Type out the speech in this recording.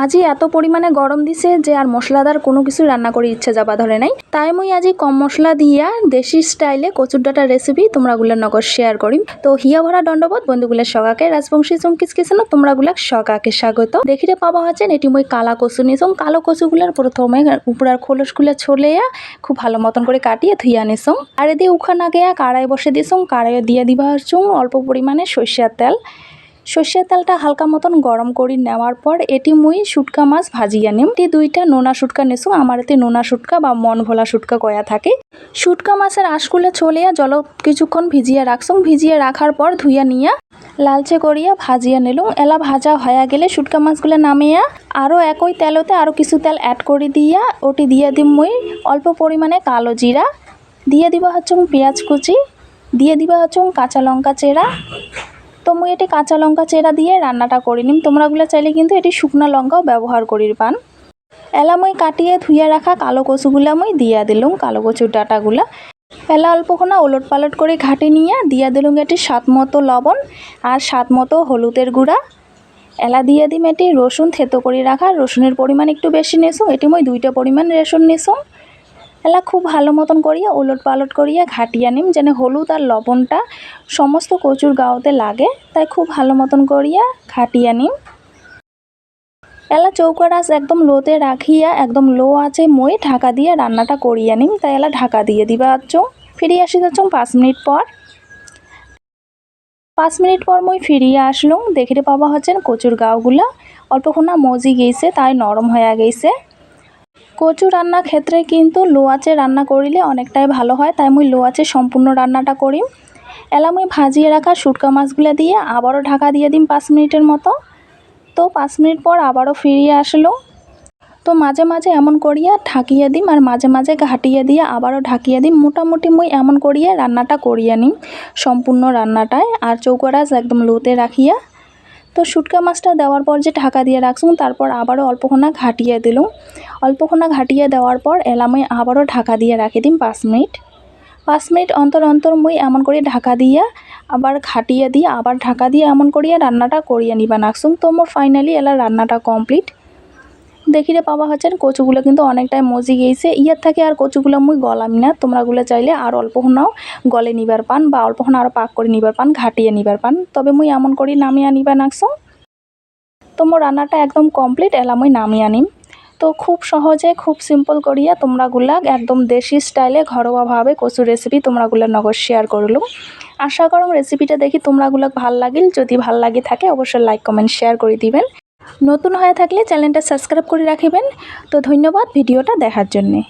আজি এত পরিমাণে গরম দিছে যে আর মশলাদার কোনো কিছু রান্না করে ইচ্ছে যাবা ধরে নাই। তাই মুই আজি কম মশলা দিয়া দেশি স্টাইলে কচুর ডাটা রেসিপি তোমরাগুলোর নগর শেয়ার করিম। তো হিয়া ভরা দণ্ডবোধ বন্ধুগুলোর সগাকে রাজবংশী চমকিস কিচেনত তোমরাগুলাক সগাকে স্বাগত। দেখিতে পাবা হচ্ছেন এটি মই কালা কচু নিছং। কালো কচুগুলার প্রথমে উপরার খোলসগুলা ছলেয়া খুব ভালো মতন করে কাটিয়ে ধুইয়া নিছং। আর এদিকে উখা না গেয়া কাড়াই বসে দিছং। কাড়াইয়ে দিয়ে দিবা হচ্ছুং অল্প পরিমাণে সরিষার তেল। সর্ষের তেলটা হালকা মতন গরম করে নেওয়ার পর এটি মুই শুটকা মাছ ভাজিয়া নিম। এটি দুইটা নোনা শুটকা নিছু। আমার এতে নোনা শুটকা বা মন ভোলা শুটকা কয়া থাকে। শুটকা মাছের আঁশগুলো ছলিয়া জল কিছুক্ষণ ভিজিয়ে রাখছুং। ভিজিয়ে রাখার পর ধুইয়া নিয়া লালচে করিয়া ভাজিয়া নিলুম। এলা ভাজা হয়ে গেলে শুটকা মাছগুলো নামিয়া আরও একই তেলতে আরও কিছু তেল অ্যাড করে দিয়া ওটি দিয়ে দিম মুই অল্প পরিমাণে কালো জিরা, দিয়ে দিবা হচ্ছুং পেঁয়াজ কুচি, দিয়ে দিবা হচ্ছুং কাঁচা লঙ্কা চেরা। তো মুই এটি কাঁচা লঙ্কা চেরা দিয়ে রান্নাটা করে নিম। তোমরাগুলো চাইলে কিন্তু এটি শুকনা লঙ্কাও ব্যবহার করির পান। এলা মুই কাটিয়ে ধুইয়া রাখা কালো কচুগুলা মুই দিয়া দিলুম, কালো কচুর ডাটাগুলা। এলা অল্পক্ষণা ওলট পালট করে ঘাটে নিয়ে দিয়া দিলুম এটি স্বাদ মতো লবণ আর স্বাদ মতো হলুদের গুঁড়া। এলা দিয়ে দিম এটি রসুন থেতো করে রাখা। রসুনের পরিমাণ একটু বেশি নেছুম, এটি মুই 2টা পরিমাণ রসুন নেছুম। এলা খুব ভালো মতন করিয়া ওলট পালট করিয়া ঘাটিয়া নিম যেন হলুদ আর লবণটা সমস্ত কচুর গাওতে লাগে। তাই খুব ভালো মতন করিয়া ঘাটিয়া নিম। এলা চৌকার আঁচ একদম লোতে রাখিয়া একদম লো আছে মই ঢাকা দিয়ে রান্নাটা করিয়া নিম। তাই এলা ঢাকা দিয়ে দিবা আচ্ছং। ফিরিয়ে আসি যাচ্ছং 5 মিনিট পর। 5 মিনিট পর মই ফিরিয়ে আসলুম। দেখিতে পাবা হচ্ছেন কচুর গাওগুলা অল্পক্ষণা মজি গেছে, তাই নরম হয়ে গেছে। কচু রান্নার ক্ষেত্রে কিন্তু লো আঁচে রান্না করিলে অনেকটাই ভালো হয়, তাই মুই লো আঁচে সম্পূর্ণ রান্নাটা করিম। এলা মুই ভাজিয়ে রাখা শুটকা মাছগুলো দিয়ে আবারও ঢাকা দিয়ে দিম 5 মিনিটের মতো। তো 5 মিনিট পর আবারও ফিরিয়ে আসলো। তো মাঝে মাঝে এমন করিয়া ঢাকিয়ে দিম আর মাঝে মাঝে ঘাটিয়ে দিয়ে আবারও ঢাকিয়ে দিম। মোটামুটি মুই এমন করিয়া রান্নাটা করিয়া নিম সম্পূর্ণ রান্নাটায়, আর চৌকার আঁচ একদম লোতে রাখিয়া। তো শুটকা মাছটা দেওয়ার পর যে ঢাকা দিয়ে রাখছুম তারপর আবারও অল্পক্ষণা ঘাটিয়ে দিলুম। অল্পক্ষণা ঘাটিয়ে দেওয়ার পর এলা মুই আবারও ঢাকা দিয়ে রাখি দিম 5 মিনিট। 5 মিনিট অন্তর অন্তর মুই এমন করে ঢাকা দিয়া আবার ঘাটিয়ে দিয়ে আবার ঢাকা দিয়ে এমন করিয়া রান্নাটা করিয়ে নিবা নাকছুম। তো মোর ফাইনালি এলা রান্নাটা কমপ্লিট। দেখিতে পাবা হচ্ছেন কচুগুলো কিন্তু অনেকটাই মজি গেছে। ইয়ার থেকে আর কচুগুলো মুই গলামি না। তোমরাগুলো চাইলে আর অল্পক্ষণাও গলে নিবার পান বা অল্পক্ষণ আরও পাক করে নিবার পান, ঘাটিয়ে নিবার পান। তবে মুই এমন করি নামিয়ে নিবা নাকছুম। তো মোর রান্নাটা একদম কমপ্লিট। এলা মুই নামিয়ে নিম। তো খুব সহজে খুব সিম্পল করিয়া তোমরাগুলা একদম দেশি স্টাইলে ঘরোয়াভাবে কচুর রেসিপি তোমরাগুলার নগর শেয়ার করলুম। আশা করম রেসিপিটা দেখি তোমরাগুলা ভাল লাগিল। যদি ভাল লাগে থাকে অবশ্যই লাইক কমেন্ট শেয়ার করে দিবেন। নতুন হয়ে থাকলে চ্যানেলটা সাবস্ক্রাইব করে রাখিবেন। তো ধন্যবাদ ভিডিওটা দেখার জন্যে।